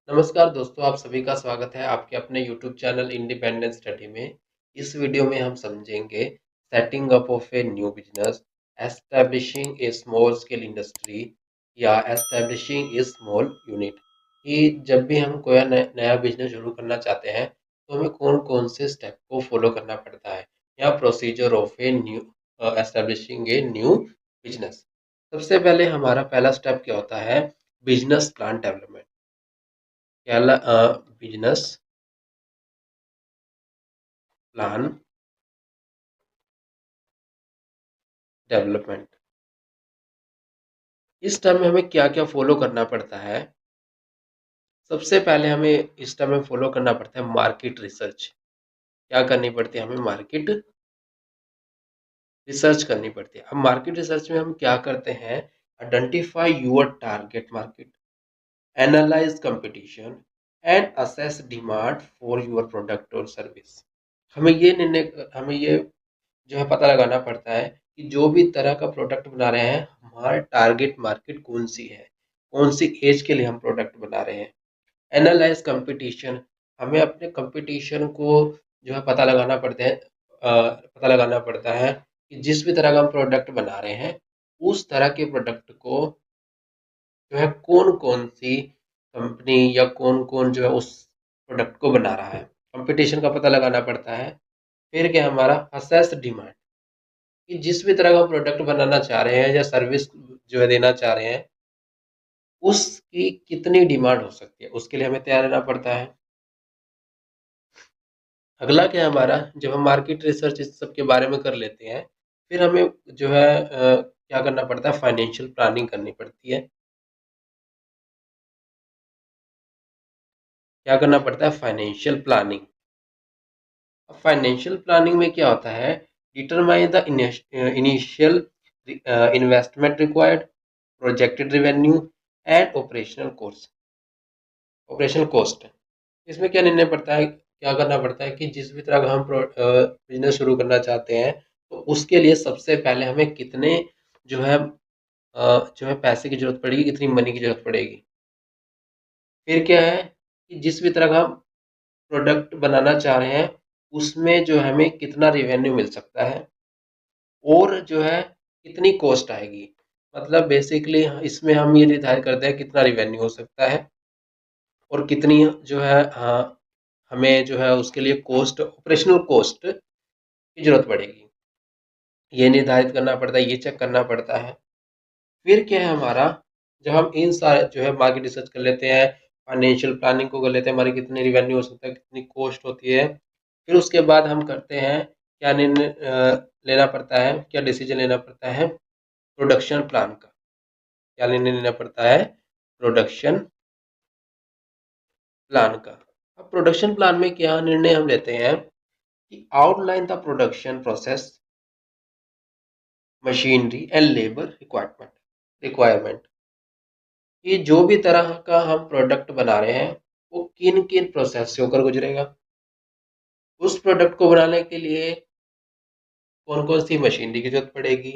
नमस्कार दोस्तों, आप सभी का स्वागत है आपके अपने यूट्यूब चैनल इंडिपेंडेंट स्टडी में। इस वीडियो में हम समझेंगे setting up of a new business, establishing A small scale industry या एस्टैब्लिशिंग ए स्मॉल यूनिट। कि जब भी हम कोई नया बिजनेस शुरू करना चाहते हैं तो हमें कौन कौन से स्टेप को फॉलो करना पड़ता है या procedure of a new establishing a new business. सबसे पहले हमारा पहला स्टेप क्या होता है? Business plan development. पहला बिजनेस प्लान डेवलपमेंट। इस टाइम में हमें क्या क्या फॉलो करना पड़ता है? सबसे पहले हमें इस टाइम में फॉलो करना पड़ता है मार्केट रिसर्च। क्या करनी पड़ती है? हमें मार्केट रिसर्च करनी पड़ती है। अब मार्केट रिसर्च में हम क्या करते हैं? Identify your target market, analyse competition and assess demand for your product और सर्विस। हमें ये जो है पता लगाना पड़ता है कि जो भी तरह का प्रोडक्ट बना रहे हैं, हमारा टारगेट मार्केट कौन सी है, कौन सी एज के लिए हम प्रोडक्ट बना रहे हैं। एनालाइज कंपटीशन, हमें अपने कंपटीशन को जो है पता लगाना पड़ता है कि जिस भी तरह का हम प्रोडक्ट बना रहे हैं उस तरह के प्रोडक्ट को जो है कौन कौन सी कंपनी या कौन कौन जो है उस प्रोडक्ट को बना रहा है। कंपटीशन का पता लगाना पड़ता है। फिर क्या हमारा असेस डिमांड, कि जिस भी तरह का प्रोडक्ट बनाना चाह रहे हैं या सर्विस जो है देना चाह रहे हैं उसकी कितनी डिमांड हो सकती है, उसके लिए हमें तैयार रहना पड़ता है। अगला क्या है हमारा, जब हम मार्केट रिसर्च इस सब के बारे में कर लेते हैं फिर हमें जो है क्या करना पड़ता है? फाइनेंशियल प्लानिंग करनी पड़ती है। क्या करना पड़ता है? Financial planning. अब फाइनेंशियल प्लानिंग में क्या होता है? Determine the initial investment required, projected revenue and operational cost. इसमें क्या निर्णय पड़ता है, क्या करना पड़ता है कि जिस भी तरह का हम बिजनेस शुरू करना चाहते हैं तो उसके लिए सबसे पहले हमें कितने जो है पैसे की जरूरत पड़ेगी, कितनी मनी की जरूरत पड़ेगी। फिर क्या है कि जिस भी तरह का हम प्रोडक्ट बनाना चाह रहे हैं उसमें जो हमें कितना रेवेन्यू मिल सकता है और जो है कितनी कॉस्ट आएगी। मतलब बेसिकली इसमें हम ये निर्धारित करते हैं कितना रेवेन्यू हो सकता है और कितनी जो है हमें जो है उसके लिए कॉस्ट, ऑपरेशनल कॉस्ट की जरूरत पड़ेगी। ये निर्धारित करना पड़ता है, ये चेक करना पड़ता है। फिर क्या है हमारा, जब हम इन सारे जो है मार्केट रिसर्च कर लेते हैं, फाइनेंशियल प्लानिंग को कर लेते हैं, हमारी कितनी रिवेन्यू हो सकता है, कितनी कॉस्ट होती है, फिर उसके बाद हम करते हैं क्या निर्णय लेना पड़ता है, क्या डिसीजन लेना पड़ता है? प्रोडक्शन प्लान का। क्या निर्णय लेना पड़ता है? प्रोडक्शन प्लान का। अब प्रोडक्शन प्लान में क्या निर्णय हम लेते हैं कि outline the production process, machinery and labour requirement. कि जो भी तरह का हम प्रोडक्ट बना रहे हैं वो किन किन प्रोसेस से होकर गुजरेगा, उस प्रोडक्ट को बनाने के लिए कौन कौन सी मशीनरी की जरूरत पड़ेगी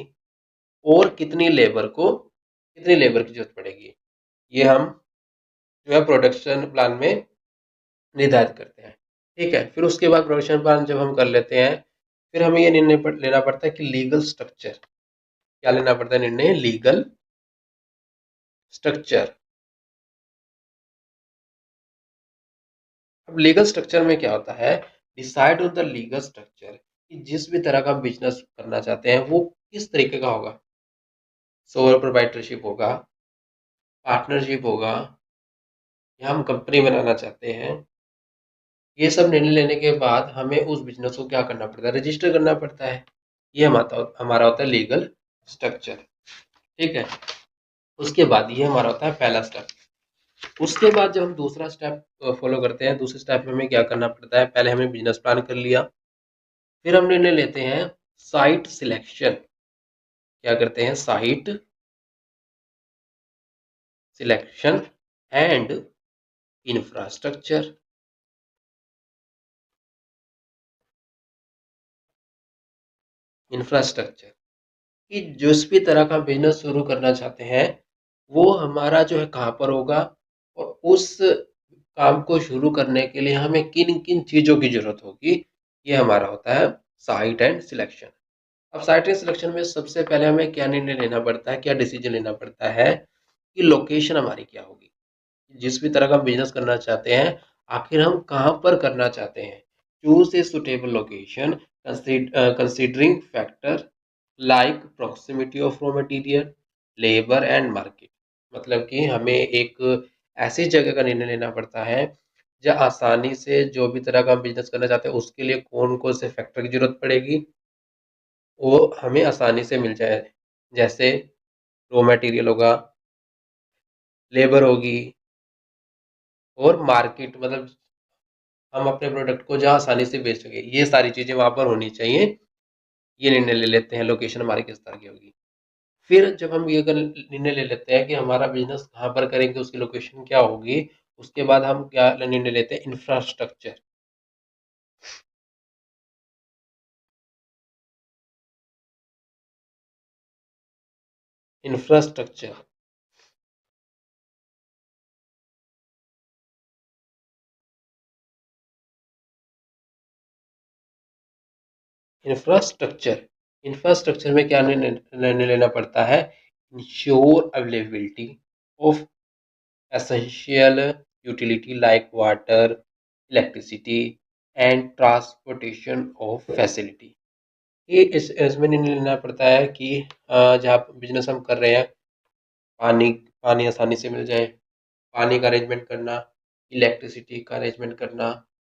और कितनी लेबर की जरूरत पड़ेगी। ये हम जो है प्रोडक्शन प्लान में निर्धारित करते हैं। ठीक है, फिर उसके बाद प्रोडक्शन प्लान जब हम कर लेते हैं फिर हमें ये निर्णय लेना पड़ता है कि लीगल स्ट्रक्चर। क्या लेना पड़ता है निर्णय? Legal structure. अब लीगल स्ट्रक्चर में क्या होता है? Decide on the legal structure, कि जिस भी तरह का बिजनेस करना चाहते हैं वो किस तरीके का होगा। सोल प्रोप्राइटरशिप होगा, पार्टनरशिप होगा, या हम कंपनी बनाना चाहते हैं। ये सब निर्णय लेने के बाद हमें उस बिजनेस को क्या करना पड़ता है? रजिस्टर करना पड़ता है। ये हमारा होता है लीगल स्ट्रक्चर। ठीक है, उसके बाद ये हमारा होता है पहला स्टेप। उसके बाद जब हम दूसरा स्टेप फॉलो करते हैं, दूसरे स्टेप में हमें क्या करना पड़ता है? पहले हमें बिजनेस प्लान कर लिया, फिर हम निर्णय लेते हैं साइट सिलेक्शन। क्या करते हैं? Site selection and infrastructure. Infrastructure, कि जिस भी तरह का बिजनेस शुरू करना चाहते हैं वो हमारा जो है कहाँ पर होगा और उस काम को शुरू करने के लिए हमें किन-किन चीज़ों की ज़रूरत होगी, ये हमारा होता है साइट एंड सिलेक्शन। अब साइट एंड सिलेक्शन में सबसे पहले हमें क्या निर्णय लेना पड़ता है, क्या डिसीजन लेना पड़ता है कि लोकेशन हमारी क्या होगी। जिस भी तरह का बिज़नेस करना चाहते हैं, आखिर हम कहाँ पर करना चाहते हैं। Choose a suitable location considering factor like proximity of raw material, labour and market. मतलब कि हमें एक ऐसी जगह का निर्णय लेना पड़ता है, जहाँ आसानी से जो भी तरह का हम बिज़नेस करना चाहते हैं, उसके लिए कौन-कौन से फैक्टर की ज़रूरत पड़ेगी, वो हमें आसानी से मिल जाए। जैसे रॉ मटेरियल होगा, लेबर होगी और मार्केट, मतलब हम अपने प्रोडक्ट को जहाँ आसानी से बेच सकें, ये सारी चीज़ें वहाँ पर होनी चाहिए। ये निर्णय ले लेते हैं लोकेशन हमारी किस तरह की होगी। फिर जब हम ये निर्णय ले लेते हैं कि हमारा बिज़नेस कहाँ पर करेंगे, उसकी लोकेशन क्या होगी, उसके बाद हम क्या निर्णय लेते हैं, इंफ्रास्ट्रक्चर। इंफ्रास्ट्रक्चर इंफ्रास्ट्रक्चर इंफ्रास्ट्रक्चर में क्या निर्णय लेना पड़ता है, ensure availability of essential utility like water, electricity and transportation of facility। ये इस इसमें निर्णय लेना पड़ता है कि जहाँ बिजनेस हम कर रहे हैं, पानी पानी आसानी से मिल जाए, पानी का अरेंजमेंट करना, इलेक्ट्रिसिटी का अरेंजमेंट करना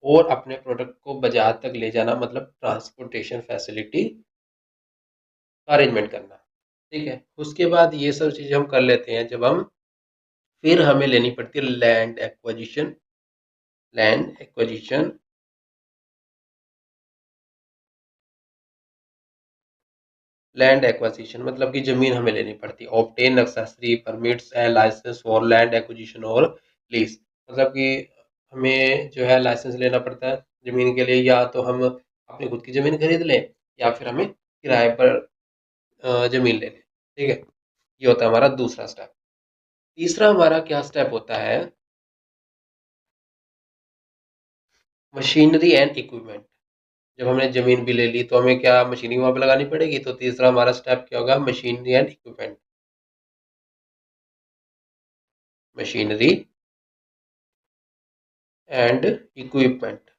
और अपने प्रोडक्ट को बाजार तक ले जाना, मतलब ट्रांसपोर्टेशन फैसिलिटी का अरेंजमेंट करना। ठीक है, उसके बाद ये सब चीज़ें हम कर लेते हैं जब हम, फिर हमें लेनी पड़ती है लैंड एक्विजिशन। लैंड एक्विजिशन मतलब कि ज़मीन हमें लेनी पड़ती है। Obtain necessary permits and licence for land acquisition और लीज, मतलब कि हमें जो है लाइसेंस लेना पड़ता है ज़मीन के लिए, या तो हम अपनी खुद की ज़मीन खरीद लें या फिर हमें किराए पर ज़मीन ले लें। ठीक है, ये होता है हमारा दूसरा स्टेप। तीसरा हमारा क्या स्टेप होता है, मशीनरी एंड इक्विपमेंट। जब हमने ज़मीन भी ले ली तो हमें क्या मशीनरी वहाँ पे लगानी पड़ेगी, तो तीसरा हमारा स्टेप क्या होगा, machinery and equipment. Machinery and equipment.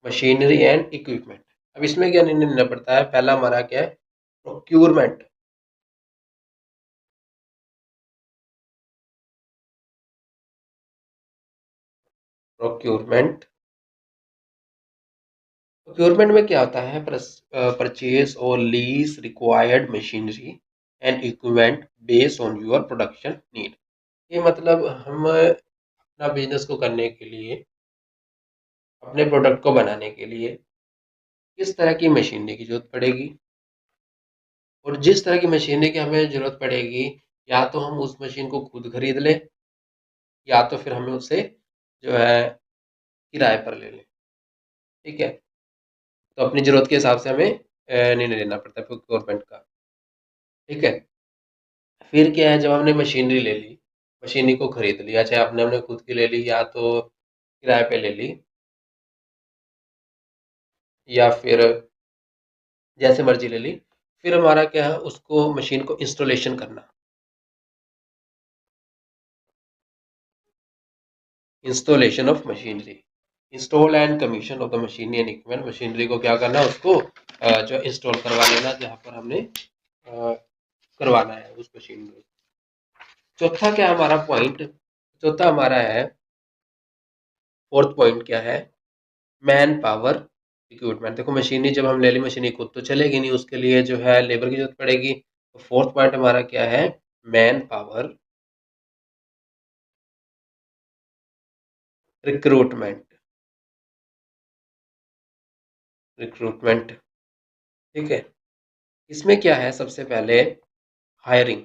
Machinery and equipment. अब इसमें क्या निर्णय लेना पड़ता है, पहला हमारा क्या है, प्रोक्यूरमेंट। प्रोक्यूरमेंट प्रोक्यूरमेंट में क्या होता है, परचेज और lease required machinery and equipment based on your production need. ये मतलब हम अपना बिजनेस को करने के लिए, अपने प्रोडक्ट को बनाने के लिए किस तरह की मशीनरी की जरूरत पड़ेगी, और जिस तरह की मशीनरी की हमें जरूरत पड़ेगी, या तो हम उस मशीन को खुद खरीद लें या तो फिर हमें उसे जो है किराए पर ले लें। ठीक है, तो अपनी ज़रूरत के हिसाब से हमें निर्णय लेना पड़ता है प्रोक्योरमेंट का। ठीक है, फिर क्या है, जब हमने मशीनरी ले ली, मशीनरी को खरीद लिया, चाहे आपने हमने खुद की ले ली या तो किराए पे ले ली, या फिर जैसे मर्जी ले ली, फिर हमारा क्या है, उसको मशीन को इंस्टॉलेशन करना। Installation of machinery, install and commission of the machinery and equipment. Machinery को क्या करना, उसको जो इंस्टॉल करवा लेना जहाँ पर हमने करवाना है उस मशीन में। चौथा क्या है हमारा पॉइंट, चौथा हमारा है, फोर्थ पॉइंट क्या है, मैन पावर रिक्रूटमेंट। देखो मशीनरी जब हम ले ली, मशीनरी खुद तो चलेगी नहीं, उसके लिए जो है लेबर की जरूरत पड़ेगी। तो फोर्थ पॉइंट हमारा क्या है, मैन पावर रिक्रूटमेंट। रिक्रूटमेंट ठीक है, इसमें क्या है, सबसे पहले hiring.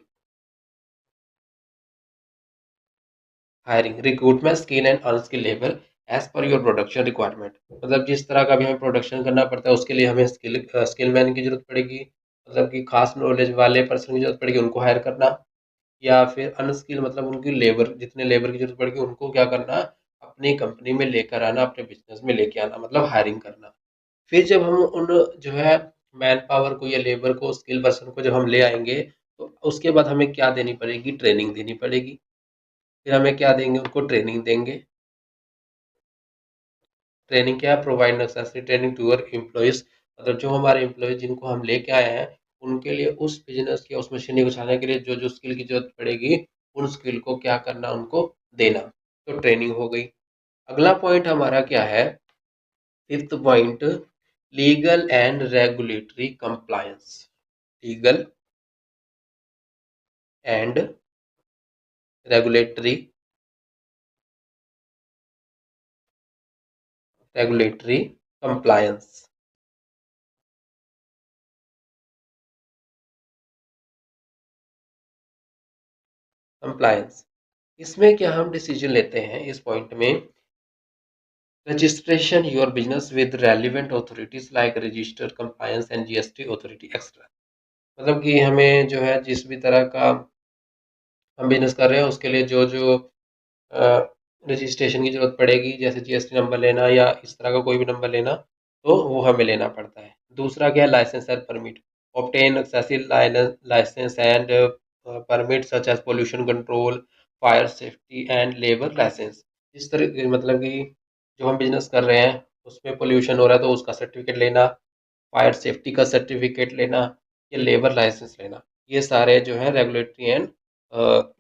Hiring recruitment skill and unskill labour as per your production requirement. मतलब जिस तरह का भी हमें प्रोडक्शन करना पड़ता है, उसके लिए हमें स्किल मैन की जरूरत पड़ेगी, मतलब कि खास नॉलेज वाले पर्सन की जरूरत पड़ेगी, उनको हायर करना। या फिर अनस्किल मतलब उनकी लेबर, जितने लेबर की जरूरत पड़ेगी उनको क्या करना, अपनी कंपनी में लेकर आना, अपने बिजनेस में लेके आना, मतलब हायरिंग करना। फिर जब हम उन जो है मैन पावर को या लेबर को, स्किल पर्सन को जब हम ले आएंगे, तो उसके बाद हमें क्या देनी पड़ेगी, ट्रेनिंग देनी पड़ेगी। फिर हमें क्या देंगे, उनको ट्रेनिंग देंगे। ट्रेनिंग क्या है, provide necessary training to your employees, मतलब जो हमारे एम्प्लॉयज जिनको हम लेके आए हैं, उनके लिए उस बिजनेस की, उस मशीनरी को चलाने के लिए जो जो स्किल की जरूरत पड़ेगी, उन स्किल को क्या करना, उनको देना। तो ट्रेनिंग हो गई। अगला पॉइंट हमारा क्या है, fifth point, legal and regulatory compliance. Legal and regulatory regulatory compliance. Compliance, इसमें क्या हम डिसीजन लेते हैं इस पॉइंट में, registration your business with relevant authorities like register, compliance and GST authority extra. मतलब कि हमें जो है जिस भी तरह का हम बिजनेस कर रहे हैं उसके लिए जो जो रजिस्ट्रेशन की जरूरत पड़ेगी, जैसे जीएसटी नंबर लेना या इस तरह का कोई भी नंबर लेना, तो वो हमें लेना पड़ता है। दूसरा क्या है, licence and permit, obtain excessive licence and permit such as pollution control, fire safety and labour licence. इस तरह के मतलब कि जो हम बिजनेस कर रहे हैं उसमें पोल्यूशन हो रहा है तो उसका सर्टिफिकेट लेना, फायर सेफ्टी का सर्टिफिकेट लेना, या लेबर लाइसेंस लेना, ये सारे जो है regulatory and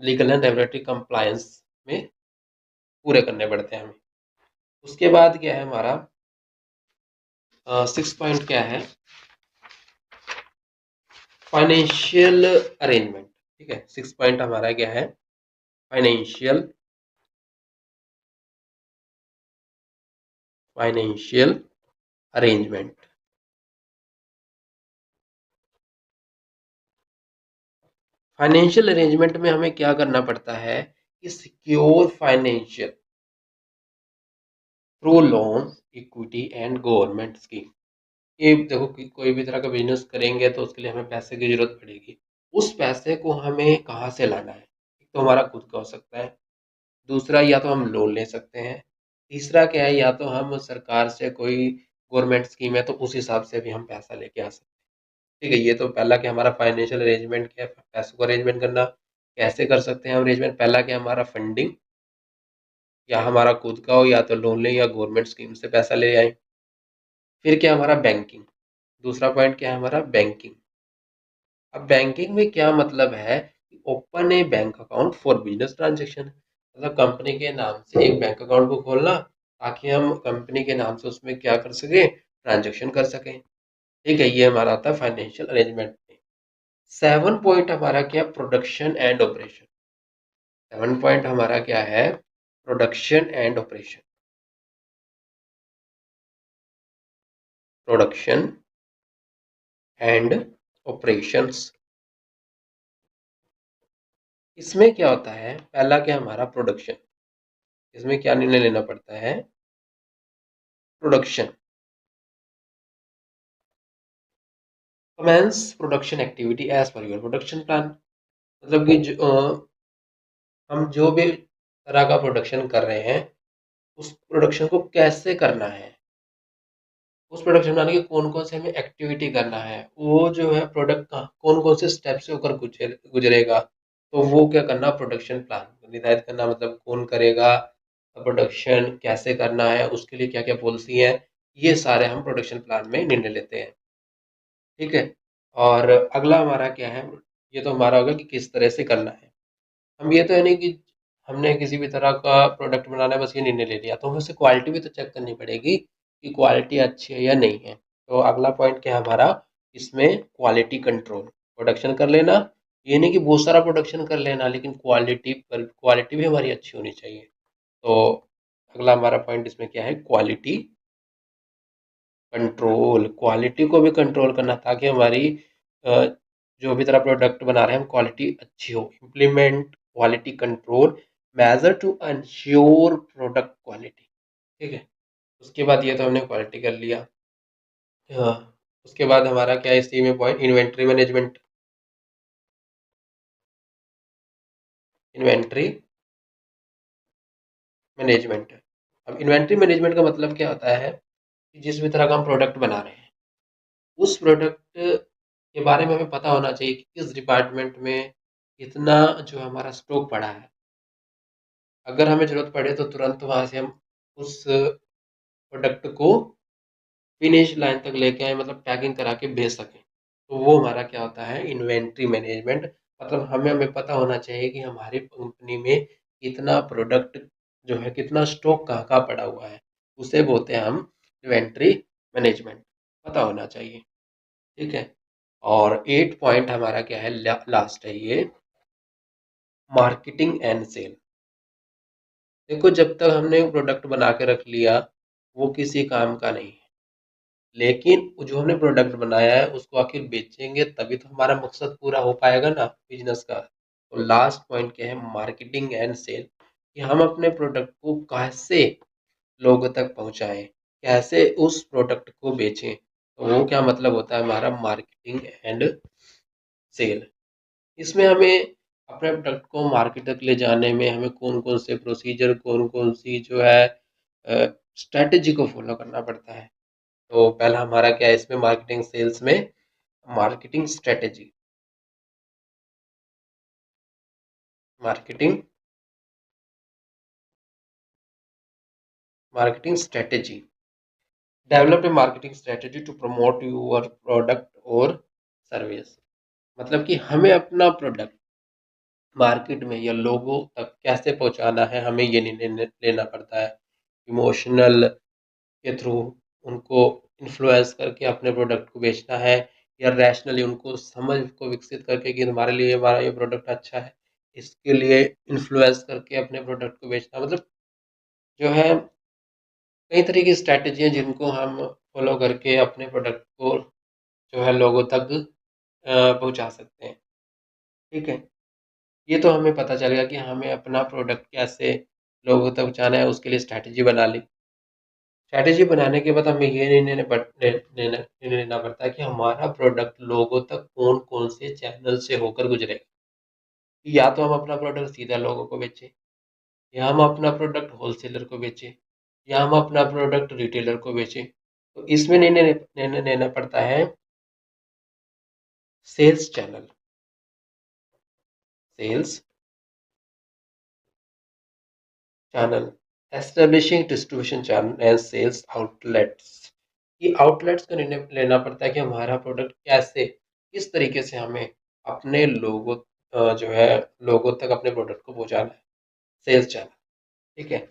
legal and regulatory compliance में पूरे करने पड़ते हैं हमें। उसके बाद क्या है हमारा, सिक्स पॉइंट क्या है, फाइनेंशियल अरेंजमेंट। ठीक है, सिक्स पॉइंट हमारा क्या है, financial financial arrangement. Financial arrangement में हमें क्या करना पड़ता है कि secure financial through loan, equity and government scheme. ये देखो कि कोई भी तरह का बिजनेस करेंगे तो उसके लिए हमें पैसे की जरूरत पड़ेगी। उस पैसे को हमें कहाँ से लाना है, एक तो हमारा खुद का हो सकता है, दूसरा या तो हम लोन ले सकते हैं, तीसरा क्या है, या तो हम सरकार से कोई गवर्नमेंट स्कीम है तो उस हिसाब से भी हम पैसा लेके आ सकते हैं। ठीक है, ये तो पहला क्या हमारा फाइनेंशियल अरेंजमेंट, क्या है पैसों को अरेंजमेंट करना। कैसे कर सकते हैं हम अरेंजमेंट, पहला क्या हमारा फंडिंग, या हमारा खुद का हो, या तो लोन ले या गवर्नमेंट स्कीम से पैसा ले आए। फिर क्या हमारा बैंकिंग, दूसरा पॉइंट क्या है हमारा बैंकिंग। अब बैंकिंग में क्या मतलब है, open A bank account for business transaction, मतलब कंपनी के नाम से एक बैंक अकाउंट को खोलना, ताकि हम कंपनी के नाम से उसमें क्या कर सके, ट्रांजेक्शन कर सकें। ठीक है, ये हमारा आता है फाइनेंशियल अरेंजमेंट में। सेवन पॉइंट हमारा क्या, production and operation. Seven point हमारा क्या है, production and operation. Production and operations, इसमें क्या होता है, पहला क्या हमारा प्रोडक्शन, इसमें क्या निर्णय लेना पड़ता है, production, commence production activity as per your production plan. मतलब कि हम जो भी तरह का प्रोडक्शन कर रहे हैं उस प्रोडक्शन को कैसे करना है, उस प्रोडक्शन बनाने की कौन कौन से हमें एक्टिविटी करना है, वो जो है प्रोडक्ट का कौन कौन से स्टेप से होकर गुजरेगा, तो वो क्या करना, प्रोडक्शन प्लान निर्धारित करना, मतलब कौन करेगा, प्रोडक्शन कैसे करना है, उसके लिए क्या क्या पॉलिसी है, ये सारे हम प्रोडक्शन प्लान में निर्णय लेते हैं। ठीक है, और अगला हमारा क्या है, ये तो हमारा होगा कि किस तरह से करना है। हम ये तो है नहीं कि हमने किसी भी तरह का प्रोडक्ट बनाना है बस ये निर्णय ले लिया, तो हमें उससे क्वालिटी भी तो चेक करनी पड़ेगी कि क्वालिटी अच्छी है या नहीं है। तो अगला पॉइंट क्या है हमारा, इसमें क्वालिटी कंट्रोल, प्रोडक्शन कर लेना, ये नहीं कि बहुत सारा प्रोडक्शन कर लेना, लेकिन क्वालिटी भी हमारी अच्छी होनी चाहिए। तो अगला हमारा पॉइंट इसमें क्या है, क्वालिटी कंट्रोल, क्वालिटी को भी कंट्रोल करना ताकि हमारी अ, जो भी तरह प्रोडक्ट बना रहे हैं हम क्वालिटी अच्छी हो। Implement quality control measure to ensure product quality. ठीक है, उसके बाद ये तो हमने क्वालिटी कर लिया। हाँ, उसके बाद हमारा क्या है इसी में point, inventory management. Inventory management है। अब इन्वेंट्री मैनेजमेंट का मतलब क्या होता है कि जिस भी तरह का हम प्रोडक्ट बना रहे हैं, उस प्रोडक्ट के बारे में हमें पता होना चाहिए कि किस डिपार्टमेंट में कितना जो हमारा स्टॉक पड़ा है। अगर हमें ज़रूरत पड़े तो तुरंत वहाँ से हम उस प्रोडक्ट को फिनिश लाइन तक लेके आए, मतलब पैकिंग करा के भेज सकें। तो वो हमारा क्या होता है, इन्वेंट्री मैनेजमेंट। मतलब हमें हमें पता होना चाहिए कि हमारी कंपनी में कितना प्रोडक्ट जो है, कितना स्टॉक कहाँ कहाँ पड़ा हुआ है, उसे बोलते हैं हम इन्वेंट्री मैनेजमेंट। पता होना चाहिए, ठीक है। और 8 पॉइंट हमारा क्या है, लास्ट है ये, मार्केटिंग एंड सेल। देखो, जब तक हमने प्रोडक्ट बना के रख लिया, वो किसी काम का नहीं है। लेकिन जो हमने प्रोडक्ट बनाया है उसको आखिर बेचेंगे, तभी तो हमारा मकसद पूरा हो पाएगा ना बिजनेस का। तो लास्ट पॉइंट क्या है, मार्केटिंग एंड सेल, कि हम अपने प्रोडक्ट को कैसे लोगों तक पहुंचाएं, कैसे उस प्रोडक्ट को बेचें। तो वो क्या मतलब होता है हमारा, मार्केटिंग एंड सेल। इसमें हमें अपने प्रोडक्ट को मार्केट तक ले जाने में हमें कौन कौन से प्रोसीजर, कौन कौन सी जो है स्ट्रैटेजी को फॉलो करना पड़ता है। तो पहला हमारा क्या है इसमें, मार्केटिंग सेल्स में, marketing strategy. Marketing marketing strategy, develop a marketing strategy to promote your product और सर्विस। मतलब कि हमें अपना प्रोडक्ट मार्केट में या लोगों तक कैसे पहुंचाना है, हमें ये निर्णय लेना पड़ता है। इमोशनल के थ्रू उनको इन्फ्लुएंस करके अपने प्रोडक्ट को बेचना है, या रैशनली उनको समझ को विकसित करके कि हमारे लिए हमारा ये प्रोडक्ट अच्छा है, इसके लिए इन्फ्लुएंस करके अपने प्रोडक्ट को बेचना। मतलब जो है, कई तरह की स्ट्रैटेजी हैं जिनको हम फॉलो करके अपने प्रोडक्ट को जो है लोगों तक पहुंचा सकते हैं, ठीक है। ये तो हमें पता चल गया कि हमें अपना प्रोडक्ट कैसे लोगों तक पहुंचाना है, उसके लिए स्ट्रैटेजी बना ली। स्ट्रैटेजी बनाने के बाद हमें ये निर्णय लेना पड़ता है कि हमारा प्रोडक्ट लोगों तक कौन कौन से चैनल से होकर गुजरेगा। या तो हम अपना प्रोडक्ट सीधा लोगों को बेचें, या हम अपना प्रोडक्ट होलसेलर को बेचें, या हम अपना प्रोडक्ट रिटेलर को बेचें। तो इसमें निर्णय लेना पड़ता है sales channel, sales channel, establishing distribution channel and sales outlets. ये आउटलेट्स का निर्णय लेना पड़ता है कि हमारा प्रोडक्ट कैसे, किस तरीके से हमें अपने लोगों जो है लोगों तक अपने प्रोडक्ट को पहुंचाना है, सेल्स चैनल, ठीक है।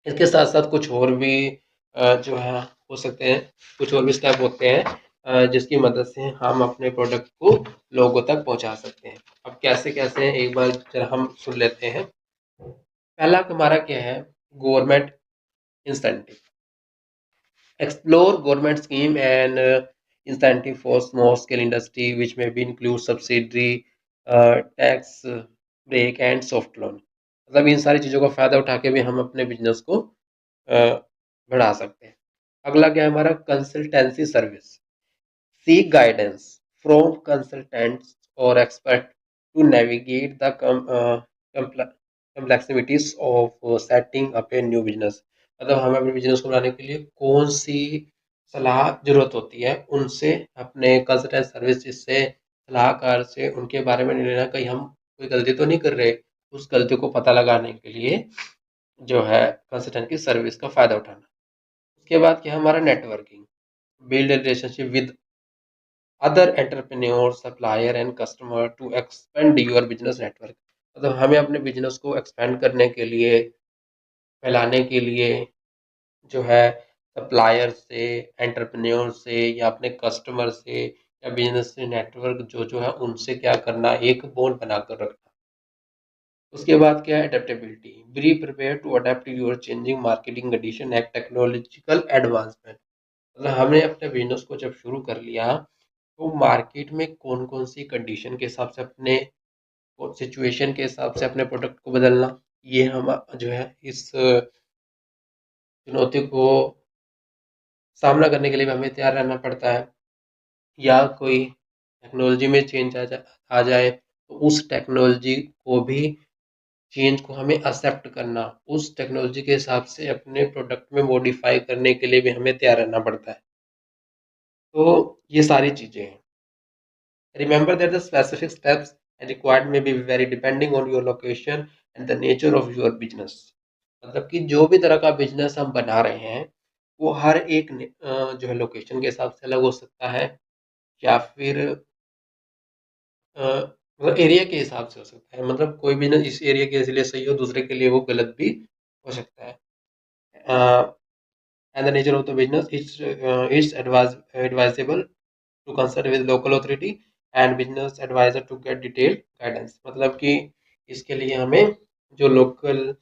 इसके साथ साथ कुछ और भी जो है हो सकते हैं, कुछ और भी स्टेप होते हैं जिसकी मदद से हम अपने प्रोडक्ट को लोगों तक पहुंचा सकते हैं। अब कैसे कैसे हैं, एक बार जरा हम सुन लेते हैं। पहला हमारा क्या है, government incentive. Explore government scheme and incentive for small scale industry which may be include subsidy, tax break and soft loan। मतलब इन सारी चीज़ों का फायदा उठा के भी हम अपने बिजनेस को बढ़ा सकते हैं। अगला क्या है हमारा, consultancy service. Seek guidance from consultants or experts to navigate the complexities of setting up a new business। मतलब हमें अपने बिजनेस को बनाने के लिए कौन सी सलाह जरूरत होती है, उनसे अपने कंसल्टेंट सर्विस से, सलाहकार से, उनके बारे में निर्णय लेना, कहीं हम कोई गलती तो नहीं कर रहे। उस गलती को पता लगाने के लिए जो है कंसल्टेंट की सर्विस का फायदा उठाना। उसके बाद क्या है हमारा, networking. Build relationship with other entrepreneur, supplier and customer to expand your business network। मतलब हमें अपने बिजनेस को एक्सपेंड करने के लिए, फैलाने के लिए जो है सप्लायर से, एंटरप्रेन्योर से, या अपने कस्टमर से, या बिजनेस से नेटवर्क जो जो है उनसे क्या करना, एक बॉन्ड बनाकर रखना। उसके बाद क्या है, adaptability. Be prepare to adapt your changing marketing condition and technological advancement. मतलब हमने अपने बिजनेस को जब शुरू कर लिया, तो मार्केट में कौन कौन सी कंडीशन के हिसाब से, अपने सिचुएशन के हिसाब से अपने प्रोडक्ट को बदलना, ये हम जो है इस चुनौती को सामना करने के लिए भी हमें तैयार रहना पड़ता है। या कोई टेक्नोलॉजी में चेंज आ जाए तो उस टेक्नोलॉजी को भी चेंज को हमें एक्सेप्ट करना, उस टेक्नोलॉजी के हिसाब से अपने प्रोडक्ट में मॉडिफाई करने के लिए भी हमें तैयार रहना पड़ता है। तो ये सारी चीज़ें हैं। Remember that the specific steps required may be vary depending on your location and the nature of your business। मतलब कि जो भी तरह का बिजनेस हम बना रहे हैं वो हर एक जो है लोकेशन के हिसाब से अलग हो सकता है, या फिर मतलब एरिया के हिसाब से हो सकता है। मतलब कोई बिजनेस इस एरिया के लिए सही हो, दूसरे के लिए वो गलत भी हो सकता है। And the nature of the business is advisable to consult with local authority and business advisor to get detailed guidance। मतलब कि इसके लिए हमें जो लोकल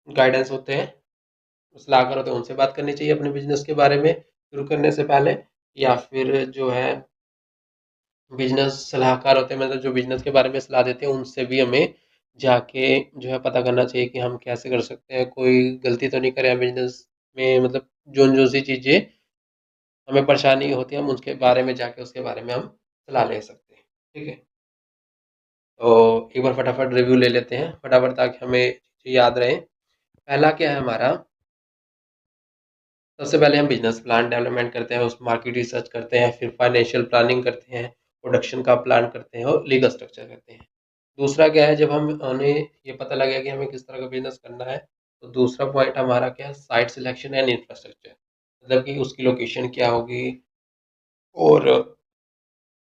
गाइडेंस होते हैं, सलाहकार होते हैं, उनसे बात करनी चाहिए अपने बिजनेस के बारे में शुरू करने से पहले, या फिर जो है बिजनेस सलाहकार होते हैं, मतलब जो बिजनेस के बारे में सलाह देते हैं, उनसे भी हमें जाके जो है पता करना चाहिए कि हम कैसे कर सकते हैं, कोई गलती तो नहीं करें बिजनेस में। मतलब जो जो सी चीज़ें हमें परेशानी होती है हम उसके बारे में जाके उसके बारे में हम सलाह ले सकते हैं। ठीक है, तो एक बार फटाफट रिव्यू ले लेते हैं फटाफट ताकि हमें चीज़ें याद रहे। पहला क्या है हमारा, सबसे पहले हम बिजनेस प्लान डेवलपमेंट करते हैं, उस मार्केट रिसर्च करते हैं, फिर फाइनेंशियल प्लानिंग करते हैं, प्रोडक्शन का प्लान करते हैं और लीगल स्ट्रक्चर करते हैं। दूसरा क्या है, जब हमें ये पता लगे कि हमें किस तरह का बिजनेस करना है, तो दूसरा पॉइंट हमारा क्या है, साइट सिलेक्शन एंड इंफ्रास्ट्रक्चर। मतलब कि उसकी लोकेशन क्या होगी और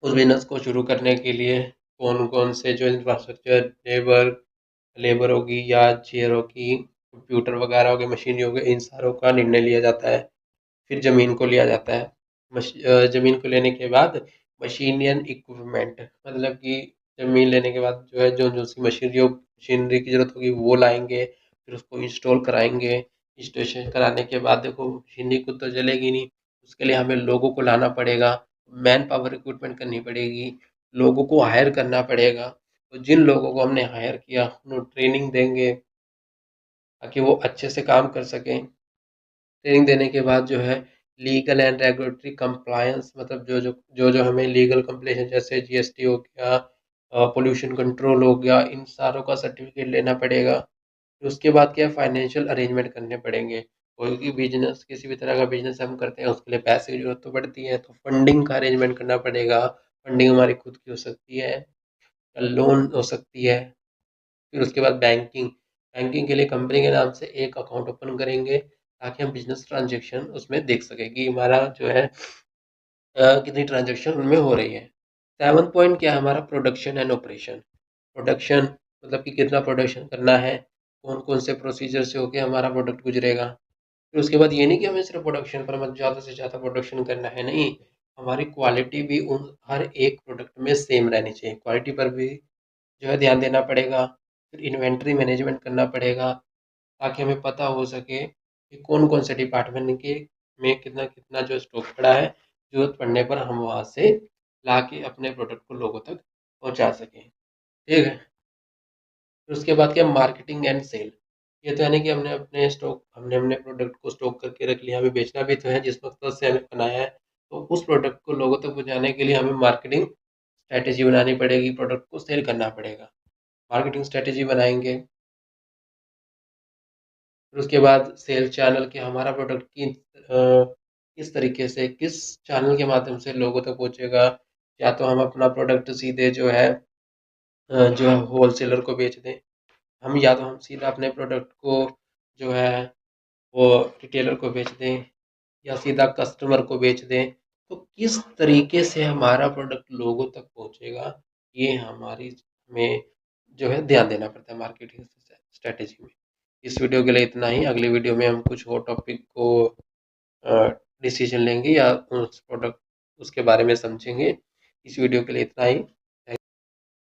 उस बिजनेस को शुरू करने के लिए कौन कौन से जो इंफ्रास्ट्रक्चर, लेबर लेबर होगी या चेयर होगी, कंप्यूटर वगैरह हो गए, मशीनरी हो गई, इन सारों का निर्णय लिया जाता है। फिर ज़मीन को लिया जाता है। ज़मीन को लेने के बाद मशीन एंड इक्विपमेंट, मतलब कि ज़मीन लेने के बाद जो है जो सी मशीनरी की ज़रूरत होगी वो लाएंगे, फिर उसको इंस्टॉल कराएंगे। इंस्टॉलेशन कराने के बाद देखो मशीनरी खुद तो चलेगी नहीं, उसके लिए हमें लोगों को लाना पड़ेगा, मैन पावर रिक्रूटमेंट करनी पड़ेगी, लोगों को हायर करना पड़ेगा। तो जिन लोगों को हमने हायर किया उन्हें ट्रेनिंग देंगे ताकि वो अच्छे से काम कर सकें। ट्रेनिंग देने के बाद जो है लीगल एंड रेगुलेटरी कंप्लायंस, मतलब जो हमें लीगल कंप्लेशन जैसे जीएसटी हो गया, पोल्यूशन कंट्रोल हो गया, इन सारों का सर्टिफिकेट लेना पड़ेगा। फिर उसके बाद क्या है, फाइनेंशियल अरेंजमेंट करने पड़ेंगे। कोई भी बिजनेस, किसी भी तरह का बिजनेस हम करते हैं उसके लिए पैसे की जरूरत तो पड़ती है, तो फंडिंग का अरेंजमेंट करना पड़ेगा। फंडिंग हमारी खुद की हो सकती है या लोन हो सकती है। फिर उसके बाद बैंकिंग, बैंकिंग के लिए कंपनी के नाम से एक अकाउंट ओपन करेंगे ताकि हम बिजनेस ट्रांजेक्शन उसमें देख सकें कि हमारा जो है कितनी ट्रांजेक्शन उनमें हो रही है। सेवन पॉइंट क्या है हमारा, प्रोडक्शन एंड ऑपरेशन। प्रोडक्शन मतलब कि कितना प्रोडक्शन करना है, कौन कौन से प्रोसीजर से होके हमारा प्रोडक्ट गुजरेगा। फिर उसके बाद ये नहीं कि हमें सिर्फ प्रोडक्शन पर मतलब ज़्यादा से ज़्यादा प्रोडक्शन करना है, नहीं, हमारी क्वालिटी भी उन हर एक प्रोडक्ट में सेम रहनी चाहिए, क्वालिटी पर भी जो है ध्यान देना पड़ेगा। फिर इन्वेंट्री मैनेजमेंट करना पड़ेगा ताकि हमें पता हो सके कि कौन कौन से डिपार्टमेंट के में कितना कितना जो स्टॉक पड़ा है, जरूरत पड़ने पर हम वहाँ से ला के अपने प्रोडक्ट को लोगों तक पहुँचा सकें। ठीक है, फिर उसके बाद क्या, मार्केटिंग एंड सेल। ये तो है नहीं कि हमने अपने प्रोडक्ट को स्टॉक करके रख लिया, हमें बेचना भी तो है जिस मकसद से हमें बनाया है। तो उस प्रोडक्ट को लोगों तक पहुँचाने के लिए हमें मार्केटिंग स्ट्रैटेजी बनानी पड़ेगी, प्रोडक्ट को सेल करना पड़ेगा। मार्केटिंग स्ट्रैटेजी बनाएंगे, फिर उसके बाद सेल चैनल कि हमारा प्रोडक्ट किस तरीके से किस चैनल के माध्यम से लोगों तक पहुंचेगा। या तो हम अपना प्रोडक्ट सीधे जो है जो है होलसेलर को बेच दें, हम या तो हम सीधा अपने प्रोडक्ट को जो है वो रिटेलर को बेच दें, या सीधा कस्टमर को बेच दें। तो किस तरीके से हमारा प्रोडक्ट लोगों तक पहुंचेगा, ये हमारी में जो है ध्यान देना पड़ता है मार्केटिंग स्ट्रेटेजी में। इस वीडियो के लिए इतना ही, अगली वीडियो में हम कुछ और टॉपिक को डिसीजन लेंगे या उस प्रोडक्ट उसके बारे में समझेंगे। इस वीडियो के लिए इतना ही।